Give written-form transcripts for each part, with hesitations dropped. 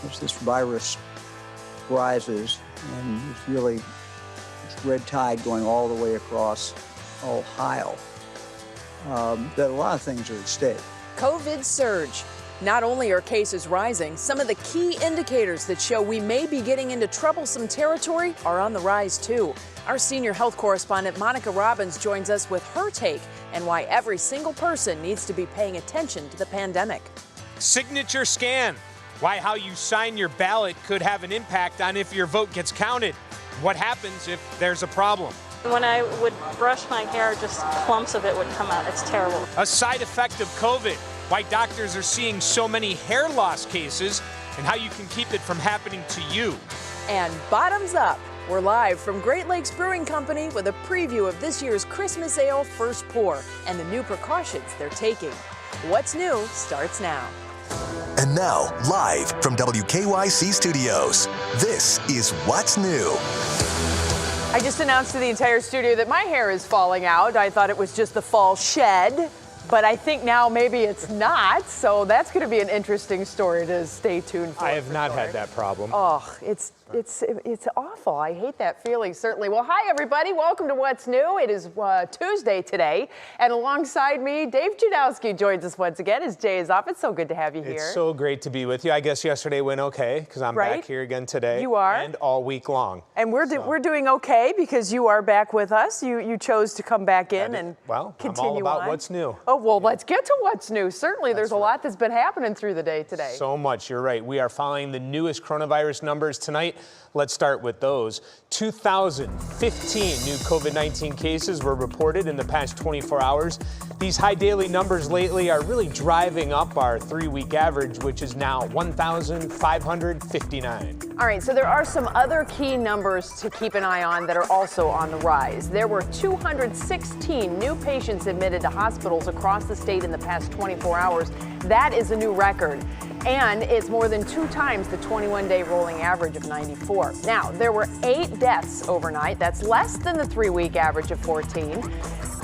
as this virus rises, and it's really this red tide going all the way across Ohio, that a lot of things are at stake. COVID surge. Not only are cases rising, some of the key indicators that show we may be getting into troublesome territory are on the rise too. Our senior health correspondent Monica Robbins joins us with her take and why every single person needs to be paying attention to the pandemic. Signature scan. Why how you sign your ballot could have an impact on if your vote gets counted. What happens if there's a problem? When I would brush my hair, just clumps of it would come out. It's terrible. A side effect of COVID. Why doctors are seeing so many hair loss cases and how you can keep it from happening to you. And bottoms up. We're live from Great Lakes Brewing Company with a preview of this year's Christmas Ale First Pour and the new precautions they're taking. What's New starts now. And now, live from WKYC Studios, this is What's New. I just announced to the entire studio that my hair is falling out. I thought it was just the fall shed, but I think now maybe it's not. So that's going to be an interesting story to stay tuned for. I have not had that problem. Oh, it's awful. I hate that feeling, certainly. Well, hi, everybody. Welcome to What's New. It is Tuesday today, and alongside me, Dave Chudowsky joins us once again. As Jay is off, it's so good to have you here. It's so great to be with you. I guess yesterday went okay because I'm back here again today. You are. And all week long. And we're doing okay because you are back with us. You chose to come back in and continue I'm all about on. What's New. Oh, well, let's get to What's New. Certainly, there's a lot that's been happening through the day today. So much, you're right. We are following the newest coronavirus numbers tonight. Let's start with those. 2,015 new COVID-19 cases were reported in the past 24 hours. These high daily numbers lately are really driving up our 3-week average, which is now 1,559. All right, so there are some other key numbers to keep an eye on that are also on the rise. There were 216 new patients admitted to hospitals across the state in the past 24 hours. That is a new record. And it's more than 2 times the 21-day rolling average of 94. Now, there were 8 deaths overnight. That's less than the 3-week average of 14.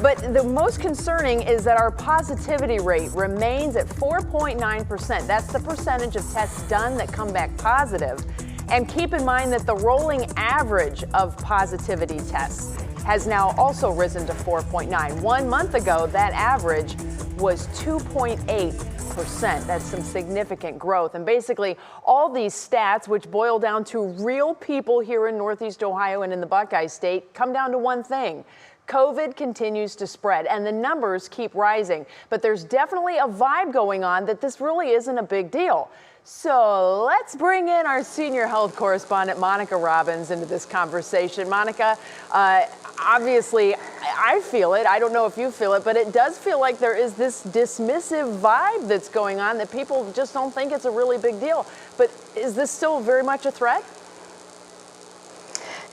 But the most concerning is that our positivity rate remains at 4.9%. That's the percentage of tests done that come back positive. And keep in mind that the rolling average of positivity tests has now also risen to 4.9. 1 month ago, that average was 2.8%. That's some significant growth. And basically, all these stats, which boil down to real people here in Northeast Ohio and in the Buckeye State, come down to one thing. COVID continues to spread, and the numbers keep rising. But there's definitely a vibe going on that this really isn't a big deal. So let's bring in our senior health correspondent, Monica Robbins, into this conversation. Monica, obviously, I feel it. I don't know if you feel it, but it does feel like there is this dismissive vibe that's going on that people just don't think it's a really big deal. But is this still very much a threat?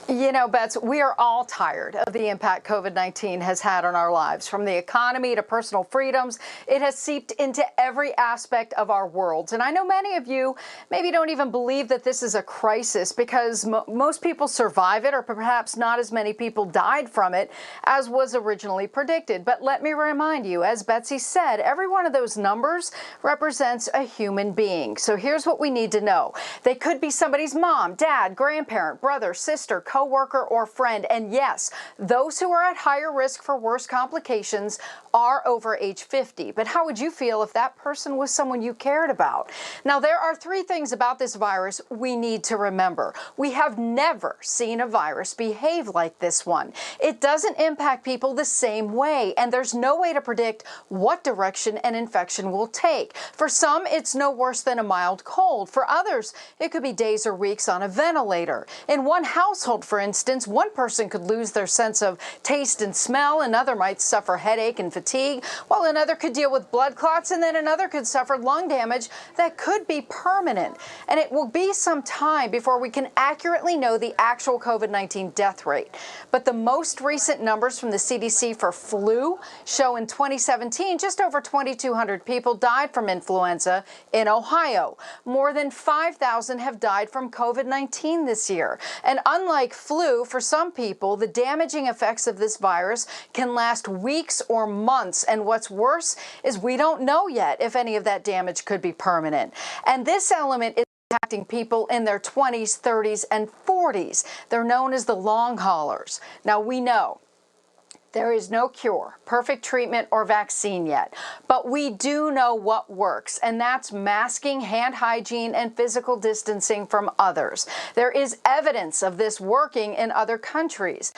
You know, Bets, we are all tired of the impact COVID-19 has had on our lives. From the economy to personal freedoms, it has seeped into every aspect of our worlds. And I know many of you maybe don't even believe that this is a crisis because most people survive it, or perhaps not as many people died from it as was originally predicted. But let me remind you, as Betsy said, every one of those numbers represents a human being. So here's what we need to know. They could be somebody's mom, dad, grandparent, brother, sister, co-worker, or friend. And yes, those who are at higher risk for worse complications are over age 50. But how would you feel if that person was someone you cared about? Now, there are 3 things about this virus we need to remember. We have never seen a virus behave like this one. It doesn't impact people the same way, and there's no way to predict what direction an infection will take. For some, it's no worse than a mild cold. For others, it could be days or weeks on a ventilator. In one household, for instance, one person could lose their sense of taste and smell, another might suffer headache and fatigue, while another could deal with blood clots, and then another could suffer lung damage that could be permanent. And it will be some time before we can accurately know the actual COVID-19 death rate. But the most recent numbers from the CDC for flu show in 2017, just over 2,200 people died from influenza in Ohio. More than 5,000 have died from COVID-19 this year. And unlike flu, for some people, the damaging effects of this virus can last weeks or months. And what's worse is we don't know yet if any of that damage could be permanent. And this element is impacting people in their 20s, 30s, and 40s. They're known as the long haulers. Now, we know there is no cure, perfect treatment, or vaccine yet, but we do know what works, and that's masking, hand hygiene, and physical distancing from others. There is evidence of this working in other countries.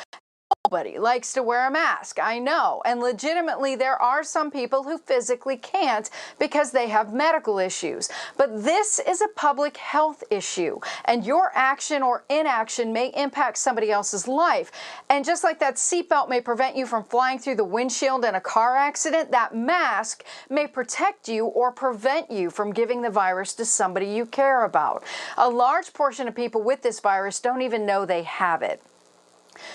Nobody likes to wear a mask, I know, and legitimately there are some people who physically can't because they have medical issues. But this is a public health issue, and your action or inaction may impact somebody else's life. And just like that seatbelt may prevent you from flying through the windshield in a car accident, that mask may protect you or prevent you from giving the virus to somebody you care about. A large portion of people with this virus don't even know they have it.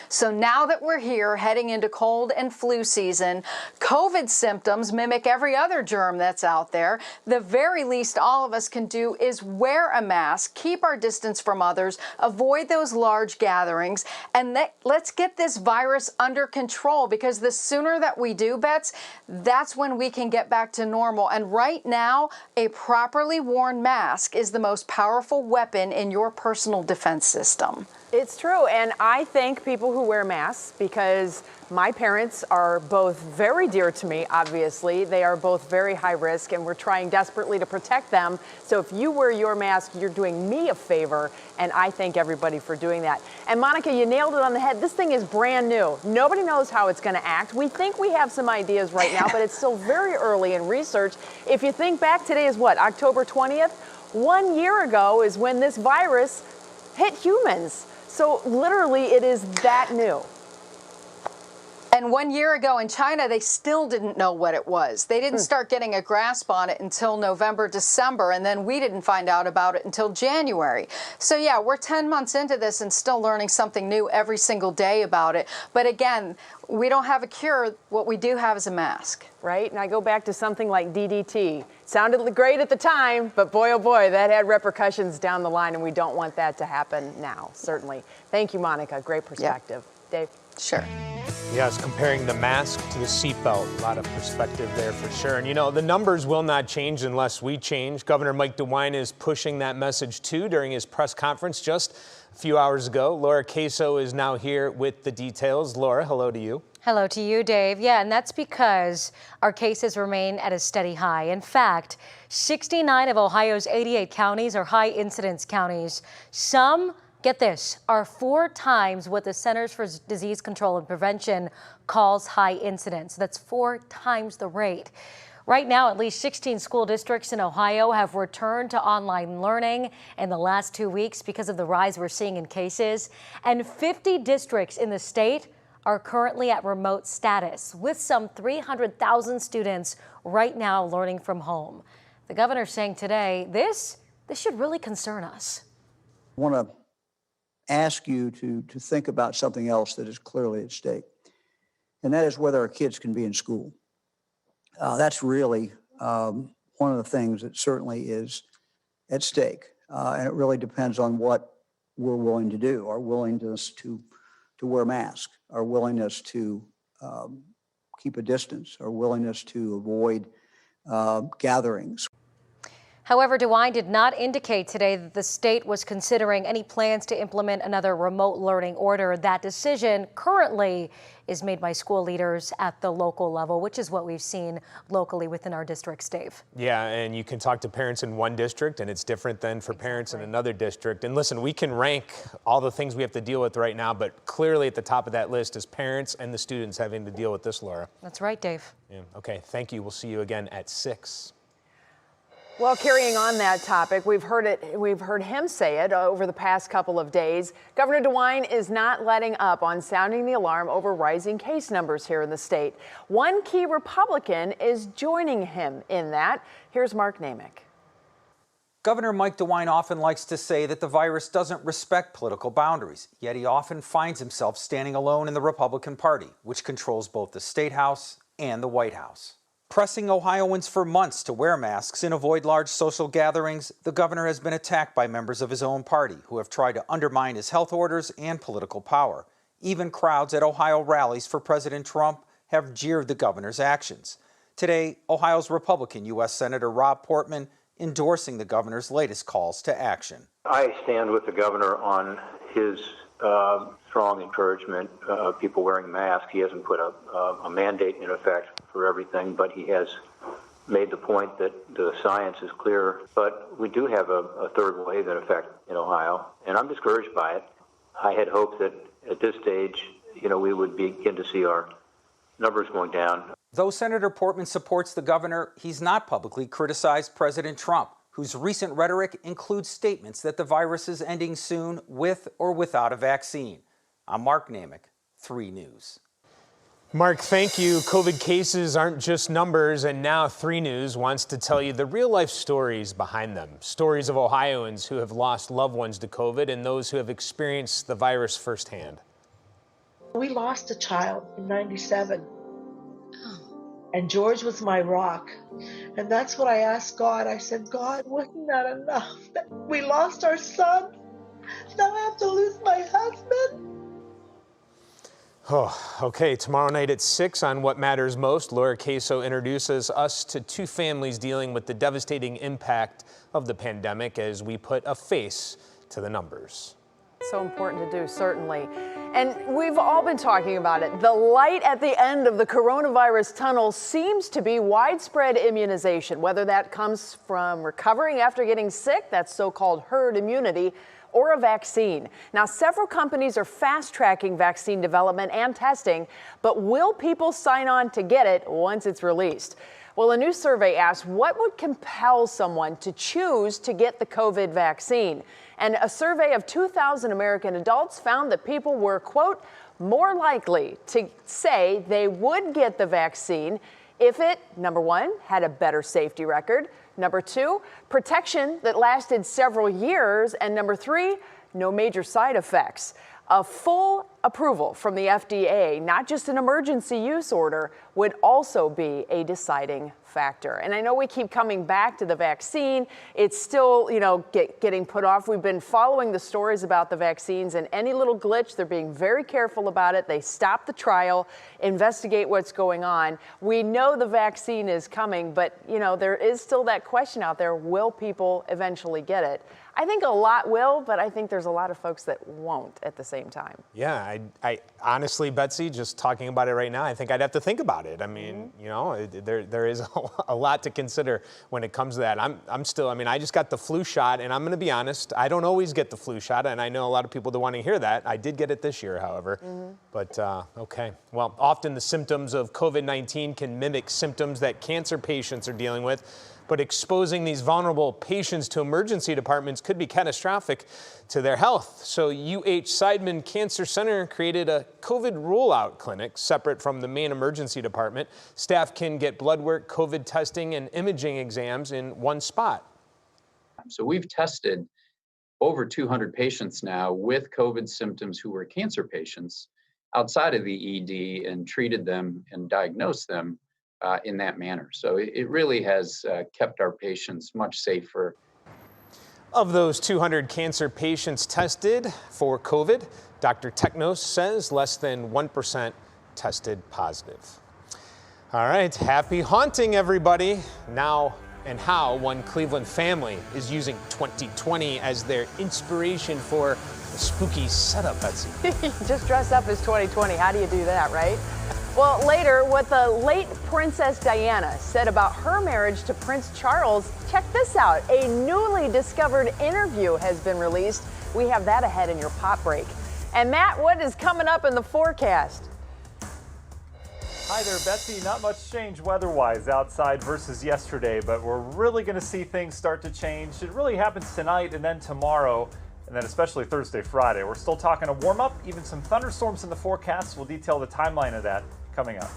So now that we're here heading into cold and flu season, COVID symptoms mimic every other germ that's out there. The very least all of us can do is wear a mask, keep our distance from others, avoid those large gatherings, and let's get this virus under control, because the sooner that we do, Bets, that's when we can get back to normal. And right now, a properly worn mask is the most powerful weapon in your personal defense system. It's true, and I thank people who wear masks because my parents are both very dear to me, obviously. They are both very high risk, and we're trying desperately to protect them. So if you wear your mask, you're doing me a favor, and I thank everybody for doing that. And Monica, you nailed it on the head. This thing is brand new. Nobody knows how it's going to act. We think we have some ideas right now, but it's still very early in research. If you think back, today is what, October 20th? 1 year ago is when this virus hit humans. So literally, it is that new. And 1 year ago in China, they still didn't know what it was. They didn't start getting a grasp on it until November, December, and then we didn't find out about it until January. So yeah, we're 10 months into this and still learning something new every single day about it. But again, we don't have a cure. What we do have is a mask. Right? And I go back to something like DDT. Sounded great at the time, but boy, oh boy, that had repercussions down the line, and we don't want that to happen now, certainly. Thank you, Monica. Great perspective. Yeah. Dave? Sure. Yes, comparing the mask to the seatbelt, a lot of perspective there for sure. And you know, the numbers will not change unless we change. Governor Mike DeWine is pushing that message too during his press conference just a few hours ago. Laura Queso is now here with the details. Laura, hello to you. Hello to you, Dave. Yeah, and that's because our cases remain at a steady high. In fact, 69 of Ohio's 88 counties are high incidence counties. Some, get this, are 4 times what the Centers for Disease Control and Prevention calls high incidence. That's 4 times the rate. Right now, at least 16 school districts in Ohio have returned to online learning in the last 2 weeks because of the rise we're seeing in cases. And 50 districts in the state are currently at remote status, with some 300,000 students right now learning from home. The governor's saying today, this should really concern us. I want to ask you to think about something else that is clearly at stake, and that is whether our kids can be in school. That's really one of the things that certainly is at stake, and it really depends on what we're willing to do, our willingness to wear masks, our willingness to keep a distance, our willingness to avoid gatherings. However, DeWine did not indicate today that the state was considering any plans to implement another remote learning order. That decision currently is made by school leaders at the local level, which is what we've seen locally within our districts, Dave. Yeah, and you can talk to parents in one district, and it's different than for parents in another district. And listen, we can rank all the things we have to deal with right now, but clearly at the top of that list is parents and the students having to deal with this, Laura. That's right, Dave. Yeah, okay, thank you. We'll see you again at 6. Well, carrying on that topic, we've heard him say it over the past couple of days. Governor DeWine is not letting up on sounding the alarm over rising case numbers here in the state. One key Republican is joining him in that. Here's Mark Namick. Governor Mike DeWine often likes to say that the virus doesn't respect political boundaries, yet he often finds himself standing alone in the Republican Party, which controls both the State House and the White House. Pressing Ohioans for months to wear masks and avoid large social gatherings, the governor has been attacked by members of his own party who have tried to undermine his health orders and political power. Even crowds at Ohio rallies for President Trump have jeered the governor's actions. Today, Ohio's Republican U.S. Senator Rob Portman endorsing the governor's latest calls to action. I stand with the governor on his strong encouragement of people wearing masks. He hasn't put a mandate in effect for everything, but he has made the point that the science is clear. But we do have a third wave in effect in Ohio, and I'm discouraged by it. I had hoped that at this stage, we would begin to see our numbers going down. Though Senator Portman supports the governor, he's not publicly criticized President Trump, whose recent rhetoric includes statements that the virus is ending soon with or without a vaccine. I'm Mark Namick, 3 News. Mark, thank you. COVID cases aren't just numbers, and now 3 News wants to tell you the real-life stories behind them. Stories of Ohioans who have lost loved ones to COVID and those who have experienced the virus firsthand. We lost a child in '97, and George was my rock. And that's what I asked God. I said, God, wasn't that enough? We lost our son. Now I have to lose my husband. Oh, okay. Tomorrow night at 6 on What Matters Most, Laura Queso introduces us to 2 families dealing with the devastating impact of the pandemic as we put a face to the numbers. So important to do, certainly. And we've all been talking about it. The light at the end of the coronavirus tunnel seems to be widespread immunization, whether that comes from recovering after getting sick, that's so-called herd immunity, or a vaccine. Now, several companies are fast-tracking vaccine development and testing, but will people sign on to get it once it's released? Well, a new survey asked what would compel someone to choose to get the COVID vaccine. And a survey of 2,000 American adults found that people were, quote, more likely to say they would get the vaccine if it, number 1, had a better safety record, number 2, protection that lasted several years, and number 3, no major side effects. A full approval from the FDA, not just an emergency use order, would also be a deciding factor. And I know we keep coming back to the vaccine. It's still, getting put off. We've been following the stories about the vaccines, and any little glitch, they're being very careful about it. They stop the trial, investigate what's going on. We know the vaccine is coming, but, there is still that question out there, will people eventually get it? I think a lot will, but I think there's a lot of folks that won't at the same time. Yeah, I honestly, Betsy, just talking about it right now, I think I'd have to think about it. I mean, there is a lot to consider when it comes to that. I'm still, I just got the flu shot, and I'm going to be honest, I don't always get the flu shot, and I know a lot of people don't want to hear that. I did get it this year, however. But, okay. Well, often the symptoms of COVID-19 can mimic symptoms that cancer patients are dealing with. But exposing these vulnerable patients to emergency departments could be catastrophic to their health. So UH Seidman Cancer Center created a COVID rule-out clinic separate from the main emergency department. Staff can get blood work, COVID testing, and imaging exams in one spot. So we've tested over 200 patients now with COVID symptoms who were cancer patients outside of the ED and treated them and diagnosed them in that manner. So it really has kept our patients much safer. Of those 200 cancer patients tested for COVID, Dr. Technos says less than 1% tested positive. All right, happy haunting, everybody. Now and how one Cleveland family is using 2020 as their inspiration for a spooky setup, Betsy. Just dress up as 2020. How do you do that, right? Well, later, what the late Princess Diana said about her marriage to Prince Charles. Check this out. A newly discovered interview has been released. We have that ahead in your pop break. And Matt, what is coming up in the forecast? Hi there, Betsy. Not much change weather-wise outside versus yesterday, but we're really going to see things start to change. It really happens tonight and then tomorrow, and then especially Thursday, Friday. We're still talking a warm-up, even some thunderstorms in the forecast. We'll detail the timeline of that coming up.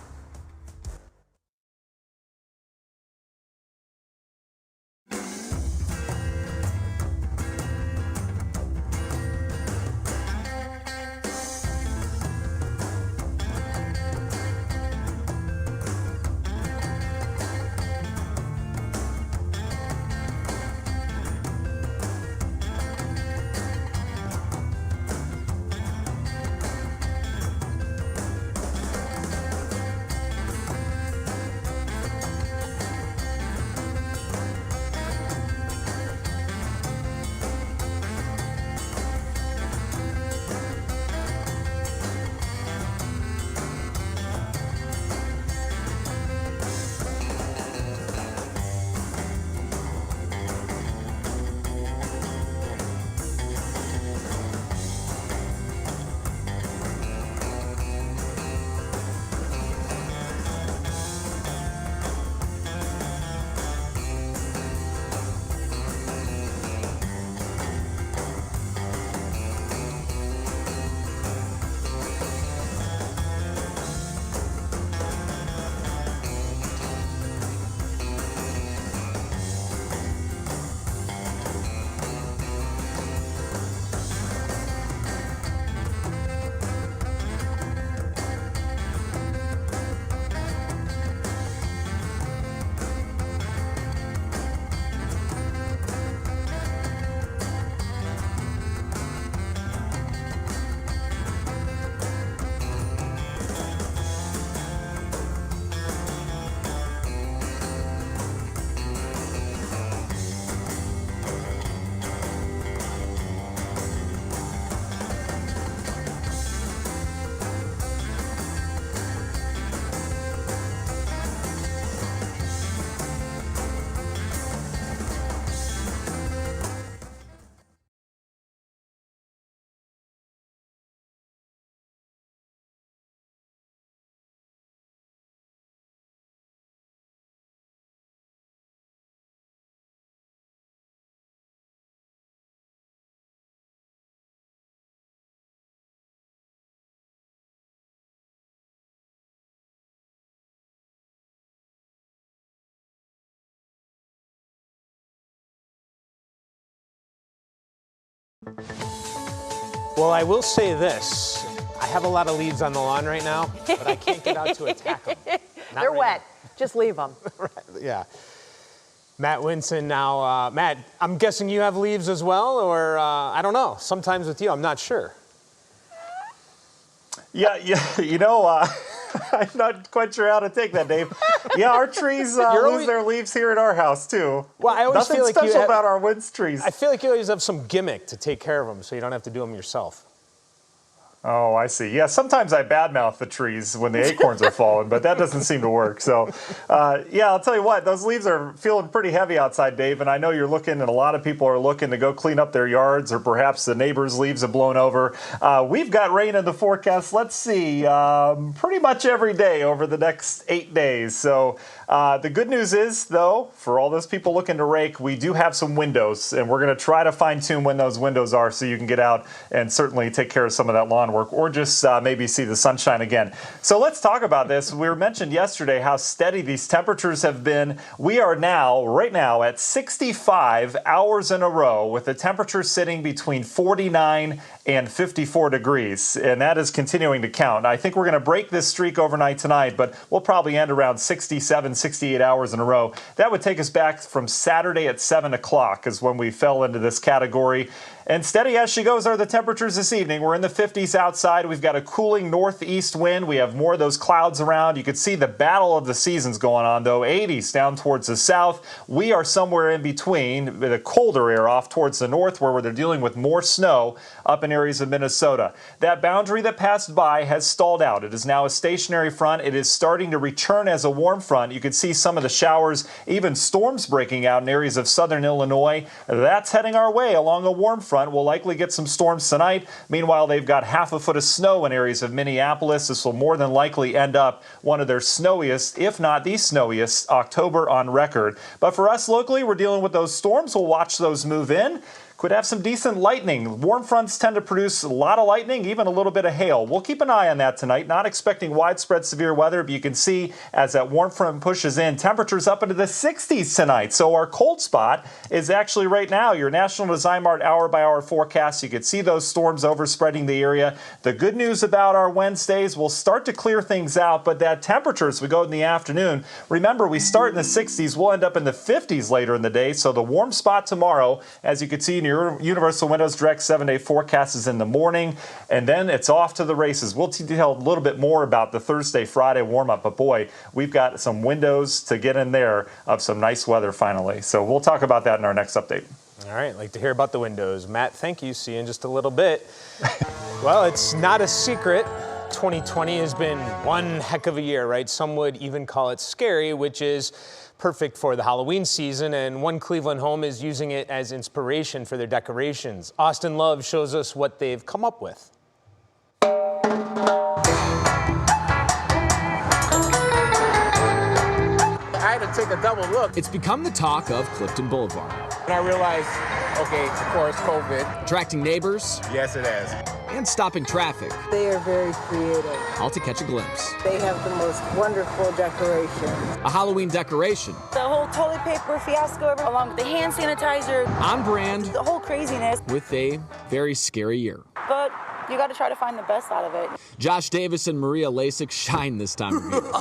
Well, I will say this. I have a lot of leaves on the lawn right now, but I can't get out to attack them. They're wet. Just leave them. Right, yeah. Matt Winson now. Matt, I'm guessing you have leaves as well, or I don't know. Sometimes with you, I'm not sure. Yeah, you know, I'm not quite sure how to take that, Dave. Yeah, our trees lose their leaves here at our house, too. Well, I always Nothing feel like special about our woods trees. I feel like you always have some gimmick to take care of them, so you don't have to do them yourself. Oh, I see. Yeah, sometimes I badmouth the trees when the acorns are falling, but that doesn't seem to work. So, yeah, I'll tell you what, those leaves are feeling pretty heavy outside, Dave, and I know you're looking, and a lot of people are looking to go clean up their yards, or perhaps the neighbors' leaves have blown over. We've got rain in the forecast, let's see, pretty much every day over the next 8 days. So, the good news is, though, for all those people looking to rake, we do have some windows, and we're going to try to fine-tune when those windows are so you can get out and certainly take care of some of that lawn work, or just maybe see the sunshine again. So let's talk about this. We mentioned yesterday how steady these temperatures have been. We are now, right now, at 65 hours in a row with the temperature sitting between 49 and 54 degrees, and that is continuing to count. I think we're going to break this streak overnight tonight, but we'll probably end around 67, 68 hours in a row. That would take us back from Saturday at 7 o'clock is when we fell into this category. And steady as she goes are the temperatures this evening. We're in the 50s outside. We've got a cooling northeast wind. We have more of those clouds around. You can see the battle of the seasons going on, though. 80s down towards the south. We are somewhere in between, with a colder air off towards the north, where they're dealing with more snow up in areas of Minnesota. That boundary that passed by has stalled out. It is now a stationary front. It is starting to return as a warm front. You can see some of the showers, even storms breaking out in areas of southern Illinois. That's heading our way along a warm front. We'll likely get some storms tonight. Meanwhile, they've got half a foot of snow in areas of Minneapolis. This will more than likely end up one of their snowiest, if not the snowiest, October on record. But for us locally, we're dealing with those storms. We'll watch those move in. Could have some decent lightning. Warm fronts tend to produce a lot of lightning, even a little bit of hail. We'll keep an eye on that tonight. Not expecting widespread severe weather, but you can see as that warm front pushes in, temperatures up into the 60s tonight. So our cold spot is actually right now your National Design Mart hour-by-hour forecast. You can see those storms overspreading the area. The good news about our Wednesdays, we'll start to clear things out, but that temperature as we go in the afternoon, remember we start in the 60s, we'll end up in the 50s later in the day. So the warm spot tomorrow, as you can see in your Universal Windows Direct 7-day forecast, is in the morning, and then it's off to the races. We'll detail a little bit more about the Thursday, Friday warm-up, but boy, we've got some windows to get in there of some nice weather finally. So we'll talk about that in our next update. All right, like to hear about the windows. Matt, thank you. See you in just a little bit. Well, it's not a secret. 2020 has been one heck of a year, right? Some would even call it scary, which is perfect for the Halloween season, and one Cleveland home is using it as inspiration for their decorations. Austin Love shows us what they've come up with. I had to take a double look. It's become the talk of Clifton Boulevard. And I realized, okay, of course, COVID. Attracting neighbors. Yes, it has. And stopping traffic. They are very creative. All to catch a glimpse. They have the most wonderful decoration. A Halloween decoration. The whole toilet paper fiasco, along with the hand sanitizer. On brand. The whole craziness. With a very scary year. But you got to try to find the best out of it. Josh Davis and Maria Lasik shine this time of year.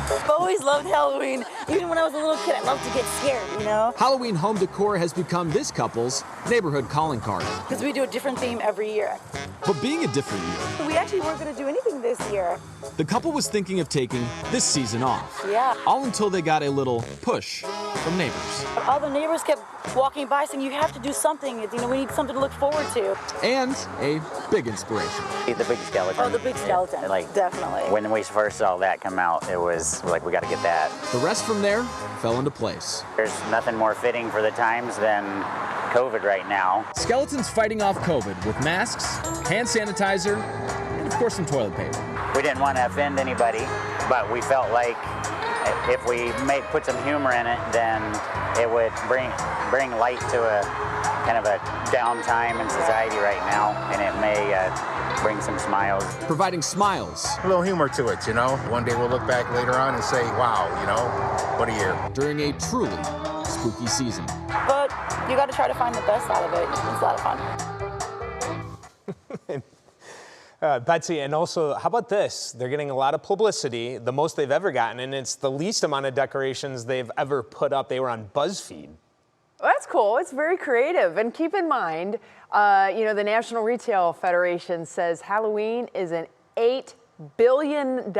I've always loved Halloween. Even when I was a little kid, I loved to get scared, you know? Halloween home decor has become this couple's neighborhood calling card. Because we do a different theme every year. But being a different year, We actually weren't going to do anything this year. the couple was thinking of taking this season off. Yeah. All until they got a little push from neighbors. All the neighbors kept walking by saying, you have to do something. You know, we need something to look forward to. And a big inspiration. The big skeleton. Oh, the big skeleton. Like, definitely. when we first saw that come out, it was like, we got to get that. The rest from there fell into place. There's nothing more fitting for the times than COVID right now. Skeletons fighting off COVID with masks, hand sanitizer, and of course some toilet paper. We didn't want to offend anybody, but we felt like if we put some humor in it, then it would bring light to a kind of a downtime in society right now, and it may bring some smiles. Providing smiles. A little humor to it, you know. One day we'll look back later on and say, wow, you know, what a year. During a truly spooky season. But you got to try to find the best out of it. It's a lot of fun. Betsy, and also, how about this? They're getting a lot of publicity, the most they've ever gotten, and it's the least amount of decorations they've ever put up. They were on BuzzFeed. Well, that's cool. It's very creative. And keep in mind, the National Retail Federation says Halloween is an $8 billion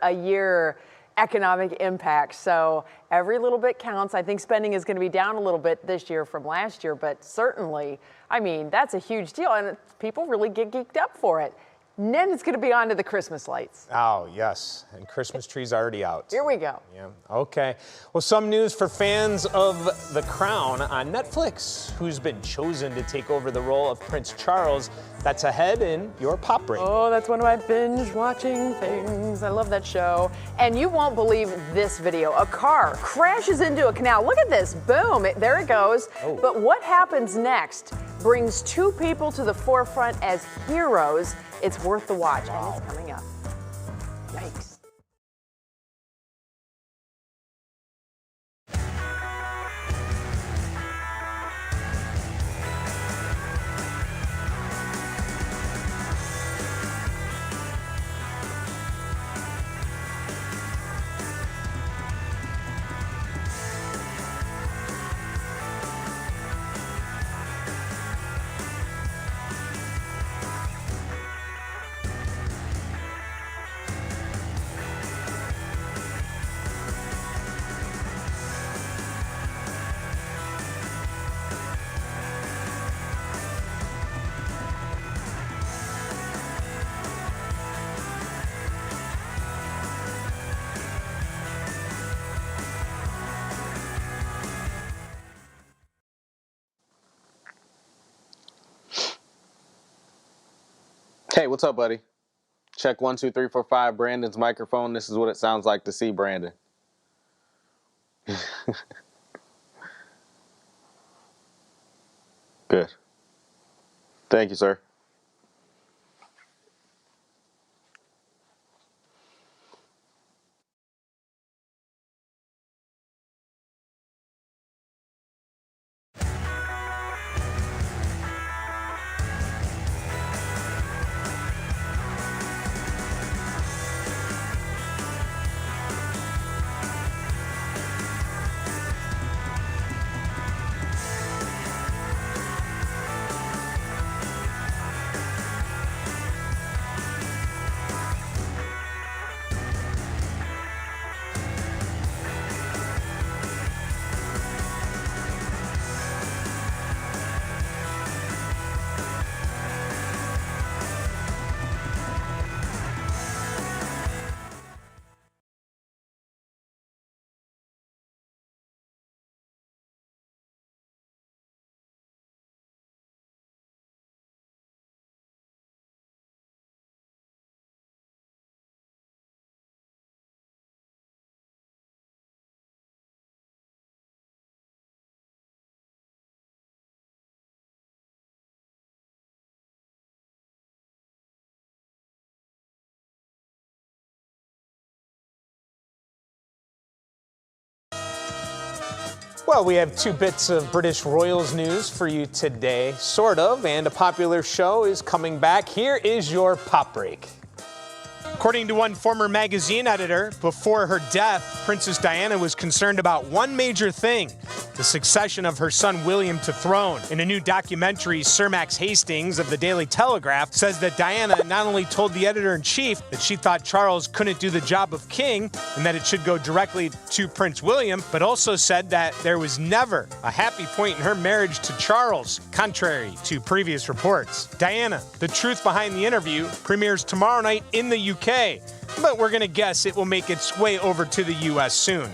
a year economic impact. So every little bit counts. I think spending is going to be down a little bit this year from last year, but certainly, I mean, that's a huge deal. And people really get geeked up for it. And then it's going to be on to the Christmas lights. Oh, yes. And Christmas trees already out. Here we go. Yeah. Okay. Well, some news for fans of The Crown on Netflix. Who's been chosen to take over the role of Prince Charles? That's ahead in your Pop Break. Oh, that's one of my binge watching things. I love that show. And you won't believe this video. A car crashes into a canal. Look at this. Boom. There it goes. Oh. But what happens next brings two people to the forefront as heroes. It's worth the watch, and it's coming up. Yikes. Hey, what's up, buddy? Check 1, 2, 3, 4, 5. Brandon's microphone. This is what it sounds like to see Brandon. Good. Thank you, sir. Well, we have 2 bits of British Royals news for you today, sort of, and a popular show is coming back. Here is your Pop Break. According to one former magazine editor, before her death, Princess Diana was concerned about one major thing: the succession of her son William to throne. In a new documentary, Sir Max Hastings of the Daily Telegraph says that Diana not only told the editor-in-chief that she thought Charles couldn't do the job of king and that it should go directly to Prince William, but also said that there was never a happy point in her marriage to Charles, contrary to previous reports. Diana, the truth behind the interview, premieres tomorrow night in the UK, but we're going to guess it will make its way over to the US soon.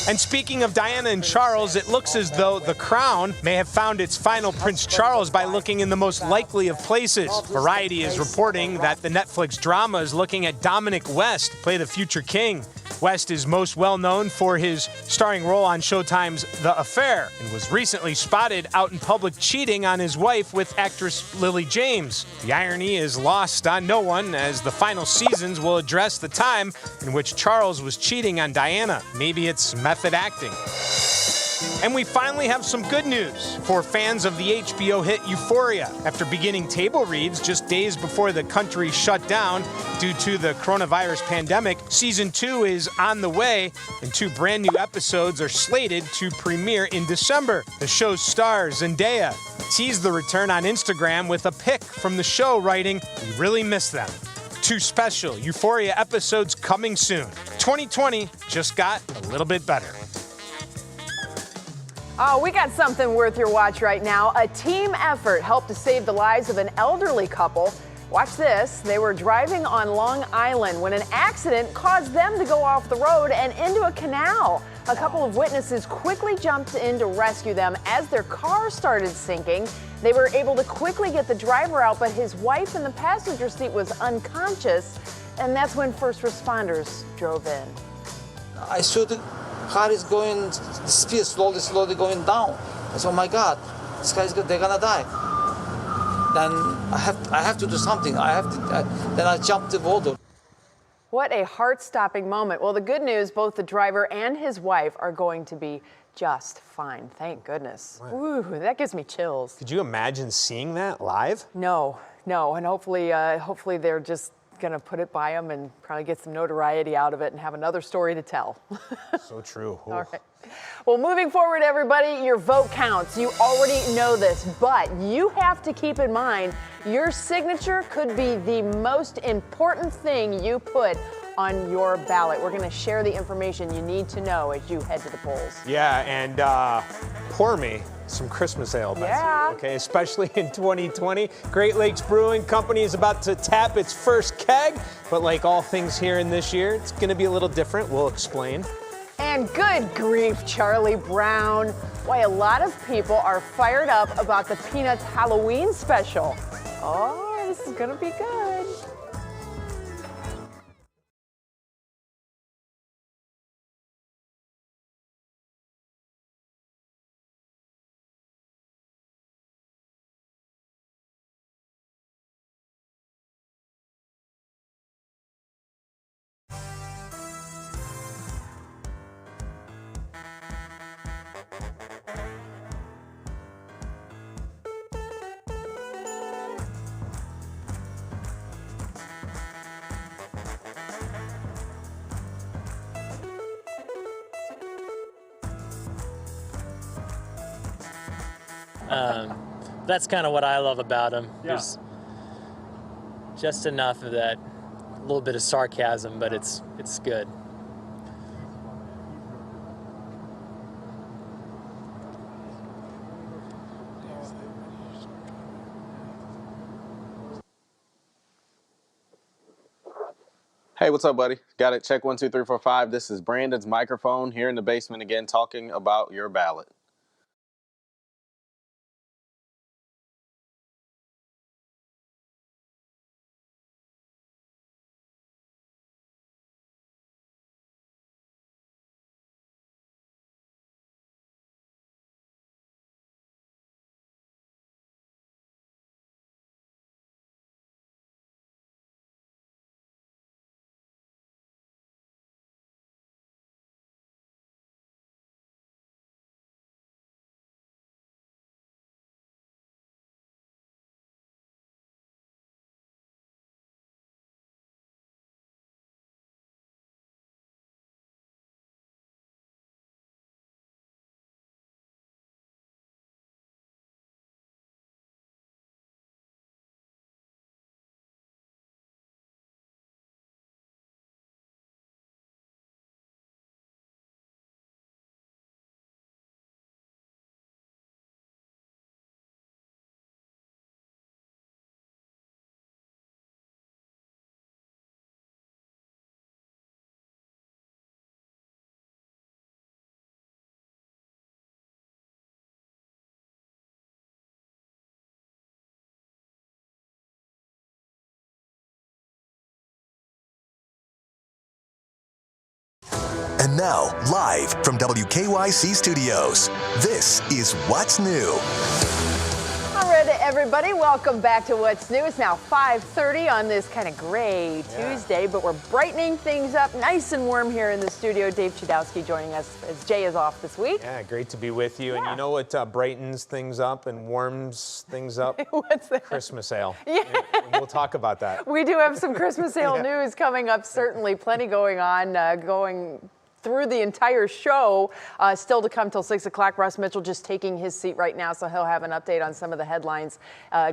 And speaking of Diana and Charles, it looks as though The Crown may have found its final Prince Charles by looking in the most likely of places. Variety is reporting that the Netflix drama is looking at Dominic West to play the future king. West is most well known for his starring role on Showtime's The Affair and was recently spotted out in public cheating on his wife with actress Lily James. The irony is lost on no one, as the final seasons will address the time in which Charles was cheating on Diana. Maybe it's method acting. And we finally have some good news for fans of the HBO hit Euphoria. After beginning table reads just days before the country shut down due to the coronavirus pandemic, season 2 is on the way, and 2 brand new episodes are slated to premiere in December. The show's star, Zendaya, teased the return on Instagram with a pic from the show, writing, "We really miss them." 2 special Euphoria episodes coming soon. 2020 just got a little bit better. Oh, we got something worth your watch right now. A team effort helped to save the lives of an elderly couple. Watch this. They were driving on Long Island when an accident caused them to go off the road and into a canal. A couple of witnesses quickly jumped in to rescue them as their car started sinking. They were able to quickly get the driver out, but his wife in the passenger seat was unconscious, and that's when first responders drove in. I saw the car is going, the speed slowly going down. I said, oh my God, this guy's they're gonna die. Then I have to do something. Then I jumped the water. What a heart-stopping moment. Well, the good news, both the driver and his wife are going to be just fine. Thank goodness. Right. Ooh, that gives me chills. Could you imagine seeing that live? No, and hopefully they're just gonna put it by them and probably get some notoriety out of it and have another story to tell. So true. All right. Well, moving forward, everybody, your vote counts. You already know this, but you have to keep in mind your signature could be the most important thing you put on your ballot. We're going to share the information you need to know as you head to the polls. Yeah, and pour me some Christmas ale, Betsy. Yeah. Okay, especially in 2020. Great Lakes Brewing Company is about to tap its first keg, but like all things here in this year, it's going to be a little different. We'll explain. And good grief, Charlie Brown. Why a lot of people are fired up about the Peanuts Halloween special. Oh, this is gonna be good. That's kind of what I love about him. Yeah. There's just enough of that, a little bit of sarcasm, but it's good. Hey, what's up, buddy? Got it. Check 1, 2, 3, 4, 5. This is Brandon's microphone here in the basement again, talking about your ballot. And now, live from WKYC Studios, this is What's New. I read everybody. Welcome back to What's New. It's now 5:30 on this kind of gray Tuesday, but we're brightening things up nice and warm here in the studio. Dave Chudowsky joining us as Jay is off this week. Yeah, great to be with you. And you know what brightens things up and warms things up? What's that? Christmas ale. Yeah. And we'll talk about that. We do have some Christmas ale news coming up, certainly plenty going on, going through the entire show, still to come till 6 o'clock. Russ Mitchell just taking his seat right now, so he'll have an update on some of the headlines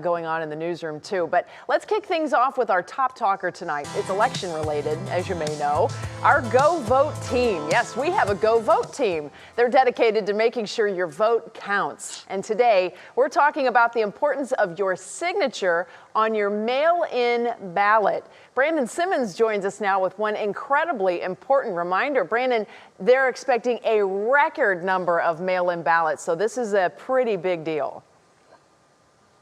going on in the newsroom too. But let's kick things off with our top talker tonight. It's election related, as you may know. Our Go Vote team. Yes, we have a Go Vote team. They're dedicated to making sure your vote counts. And today, we're talking about the importance of your signature on your mail-in ballot. Brandon Simmons joins us now with one incredibly important reminder. Brandon, they're expecting a record number of mail-in ballots, so this is a pretty big deal.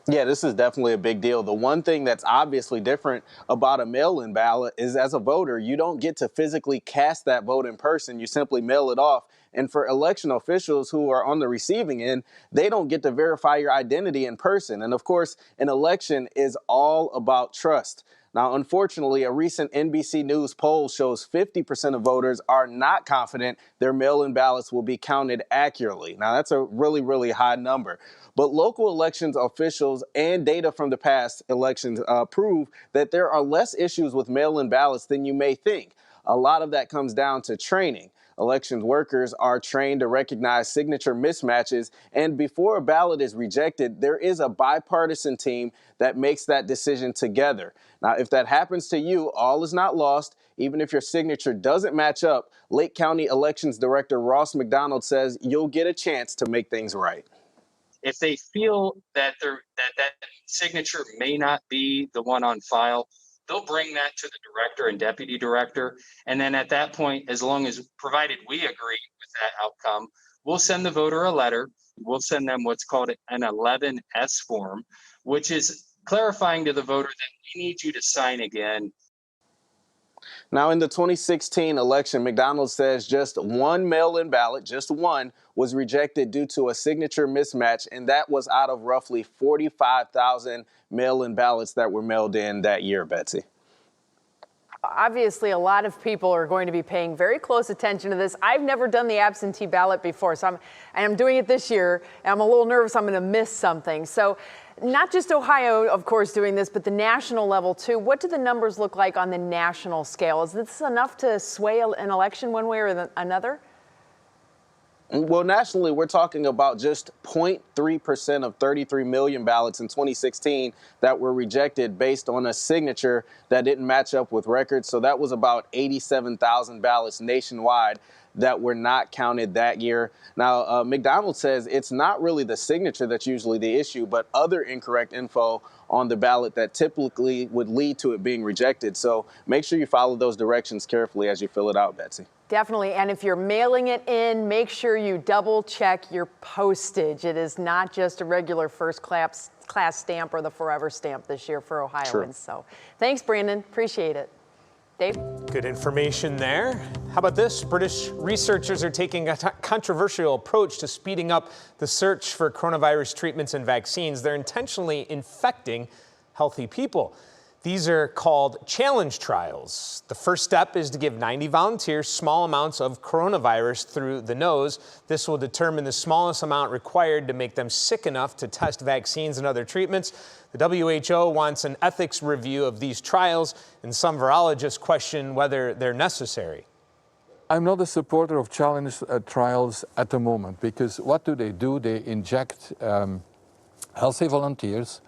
Yeah, this is definitely a big deal. The one thing that's obviously different about a mail-in ballot is, as a voter, you don't get to physically cast that vote in person. You simply mail it off. And for election officials who are on the receiving end, they don't get to verify your identity in person. And of course, an election is all about trust. Now, unfortunately, a recent NBC News poll shows 50% of voters are not confident their mail-in ballots will be counted accurately. Now, that's a really, really high number. But local elections officials and data from the past elections prove that there are less issues with mail-in ballots than you may think. A lot of that comes down to training. Elections workers are trained to recognize signature mismatches, and before a ballot is rejected, there is a bipartisan team that makes that decision together. Now, if that happens to you, all is not lost. Even if your signature doesn't match up, Lake County Elections Director Ross McDonald says you'll get a chance to make things right. If they feel that that signature may not be the one on file, they'll bring that to the director and deputy director. And then at that point, as long as, provided we agree with that outcome, we'll send the voter a letter. We'll send them what's called an 11S form, which is clarifying to the voter that we need you to sign again. Now, in the 2016 election, McDonald says just one mail-in ballot, just one, was rejected due to a signature mismatch, and that was out of roughly 45,000 mail-in ballots that were mailed in that year, Betsy. Obviously, a lot of people are going to be paying very close attention to this. I've never done the absentee ballot before, so I'm doing it this year, and I'm a little nervous I'm going to miss something. So not just Ohio, of course, doing this, but the national level, too. What do the numbers look like on the national scale? Is this enough to sway an election one way or another? Well, nationally, we're talking about just 0.3% of 33 million ballots in 2016 that were rejected based on a signature that didn't match up with records. So that was about 87,000 ballots nationwide that were not counted that year. Now, McDonald says it's not really the signature that's usually the issue, but other incorrect info on the ballot that typically would lead to it being rejected. So make sure you follow those directions carefully as you fill it out, Betsy. Definitely. And if you're mailing it in, make sure you double check your postage. It is not just a regular first class stamp or the forever stamp this year for Ohioans. True. So thanks, Brandon. Appreciate it. Dave? Good information there. How about this? British researchers are taking a controversial approach to speeding up the search for coronavirus treatments and vaccines. They're intentionally infecting healthy people. These are called challenge trials. The first step is to give 90 volunteers small amounts of coronavirus through the nose. This will determine the smallest amount required to make them sick enough to test vaccines and other treatments. The WHO wants an ethics review of these trials, and some virologists question whether they're necessary. I'm not a supporter of challenge trials at the moment, because what do? They inject healthy volunteers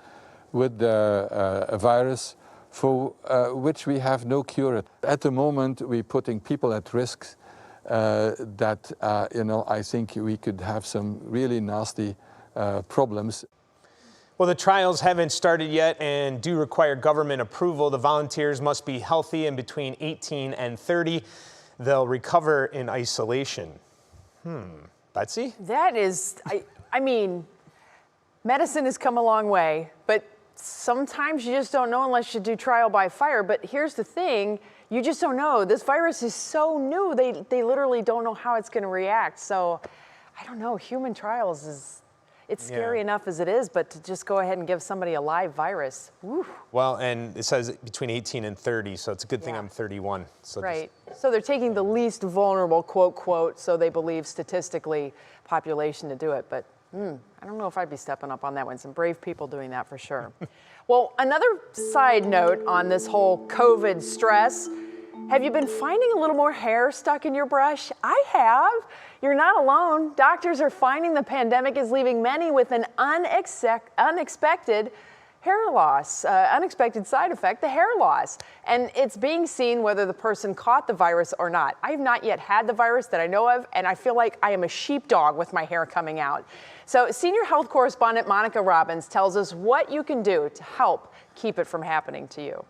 with a virus for which we have no cure. At the moment, we're putting people at risk that, I think we could have some really nasty problems. Well, the trials haven't started yet and do require government approval. The volunteers must be healthy and between 18 and 30. They'll recover in isolation. Betsy? That is, I mean, medicine has come a long way, but sometimes you just don't know unless you do trial by fire. But here's the thing, you just don't know. This virus is so new, they literally don't know how it's going to react. So I don't know, human trials It's scary enough as it is, but to just go ahead and give somebody a live virus, whew. Well, and it says between 18 and 30, so it's a good thing I'm 31. So Right. So they're taking the least vulnerable, quote, so they believe statistically, population to do it. But I don't know if I'd be stepping up on that one. Some brave people doing that for sure. Well, another side note on this whole COVID stress, have you been finding a little more hair stuck in your brush? I have. You're not alone. Doctors are finding the pandemic is leaving many with an unexpected hair loss, unexpected side effect, the hair loss. And it's being seen whether the person caught the virus or not. I have not yet had the virus that I know of, and I feel like I am a sheepdog with my hair coming out. So senior health correspondent Monica Robbins tells us what you can do to help keep it from happening to you.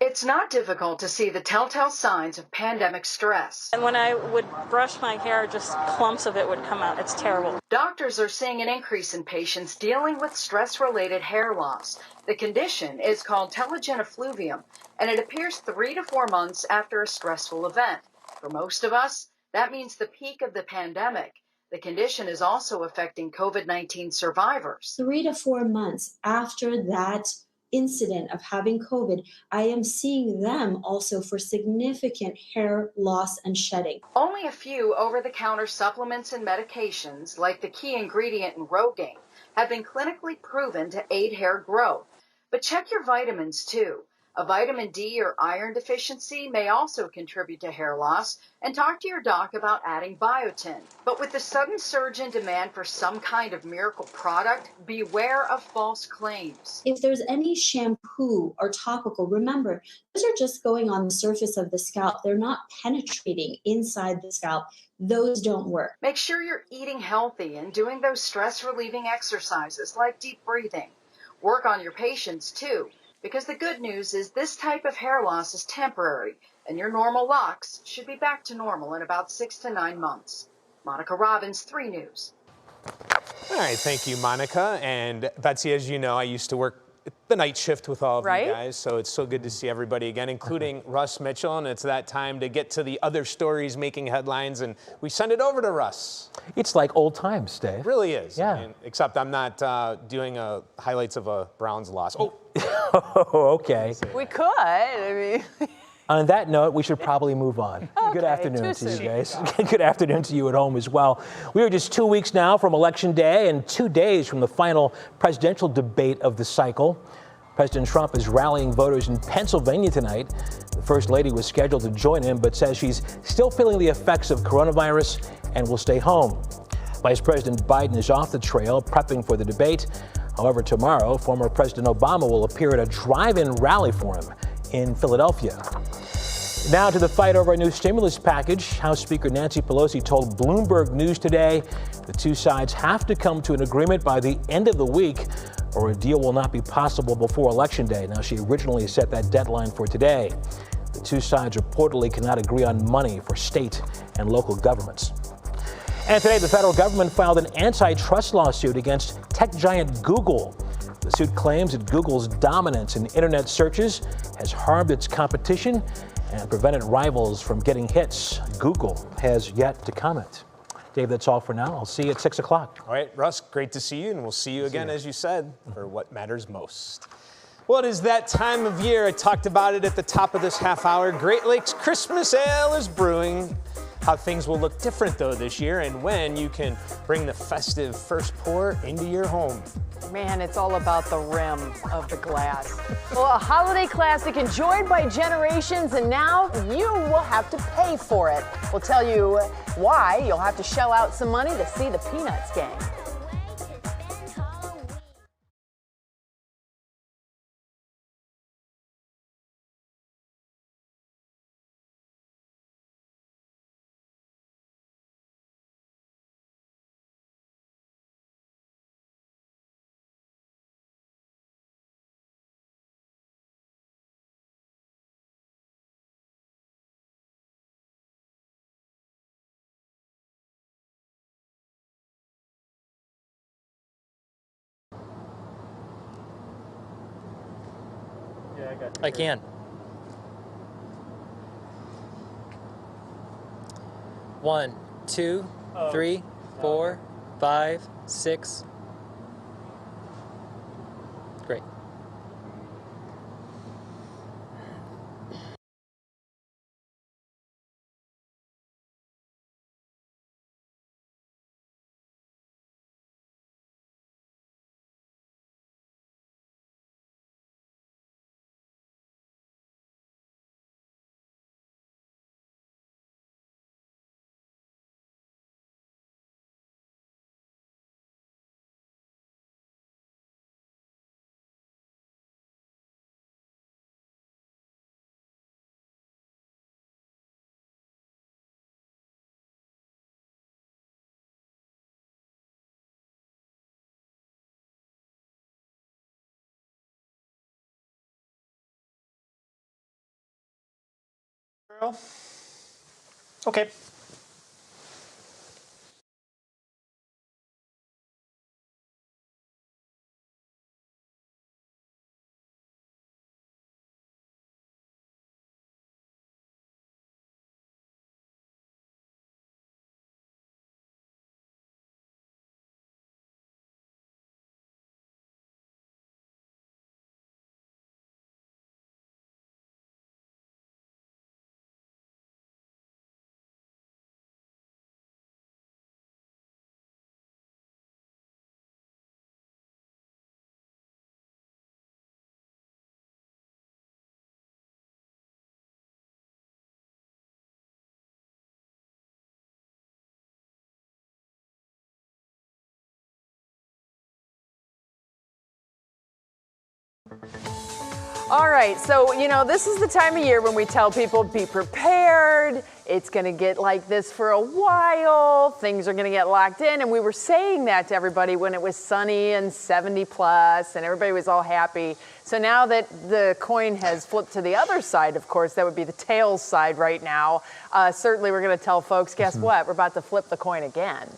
It's not difficult to see the telltale signs of pandemic stress. And when I would brush my hair, just clumps of it would come out. It's terrible. Doctors are seeing an increase in patients dealing with stress-related hair loss. The condition is called Telogen Effluvium, and it appears 3 to 4 months after a stressful event. For most of us, that means the peak of the pandemic. The condition is also affecting COVID-19 survivors. 3 to 4 months after that incident of having COVID, I am seeing them also for significant hair loss and shedding. Only a few over-the-counter supplements and medications, like the key ingredient in Rogaine, have been clinically proven to aid hair growth. But check your vitamins too. A vitamin D or iron deficiency may also contribute to hair loss, and talk to your doc about adding biotin. But with the sudden surge in demand for some kind of miracle product, beware of false claims. If there's any shampoo or topical, remember, those are just going on the surface of the scalp. They're not penetrating inside the scalp. Those don't work. Make sure you're eating healthy and doing those stress-relieving exercises like deep breathing. Work on your patience too, because the good news is this type of hair loss is temporary, and your normal locks should be back to normal in about 6 to 9 months. Monica Robbins, 3 News. All right, thank you, Monica. And Betsy, as you know, I used to work the night shift with all of you guys, so it's so good to see everybody again, including Russ Mitchell, and it's that time to get to the other stories making headlines, and we send it over to Russ. It's like old times, Dave. It really is. Yeah. I mean, except I'm not doing highlights of a Browns loss. Oh. Okay. We could, I mean. On that note, we should probably move on. Okay, good afternoon too to you soon. guys. Good afternoon to you at home as well. We are just 2 weeks now from Election Day and 2 days from the final presidential debate of the cycle. President Trump is rallying voters in Pennsylvania tonight. The First Lady was scheduled to join him, but says she's still feeling the effects of coronavirus and will stay home. Vice President Biden is off the trail, prepping for the debate. However, tomorrow, former President Obama will appear at a drive-in rally for him in Philadelphia. Now to the fight over a new stimulus package. House Speaker Nancy Pelosi told Bloomberg News today the two sides have to come to an agreement by the end of the week, or a deal will not be possible before Election Day. Now, she originally set that deadline for today. The two sides reportedly cannot agree on money for state and local governments. And today, the federal government filed an antitrust lawsuit against tech giant Google. The suit claims that Google's dominance in internet searches has harmed its competition and prevented rivals from getting hits. Google has yet to comment. Dave, that's all for now. I'll see you at 6 o'clock. All right, Russ, great to see you, and we'll see you again, as you said, for what matters most. Well, it is that time of year. I talked about it at the top of this half hour. Great Lakes Christmas Ale is brewing. How things will look different, though, this year, and when you can bring the festive first pour into your home. Man, it's all about the rim of the glass. Well, a holiday classic enjoyed by generations, and now you will have to pay for it. We'll tell you why. You'll have to shell out some money to see the Peanuts game. I can. One, two, 3, 4, 5, 6, Great. Okay. All right, so, this is the time of year when we tell people be prepared. It's going to get like this for a while. Things are going to get locked in. And we were saying that to everybody when it was sunny and 70 plus and everybody was all happy. So now that the coin has flipped to the other side, of course, that would be the tails side right now. Certainly we're going to tell folks, guess what? We're about to flip the coin again.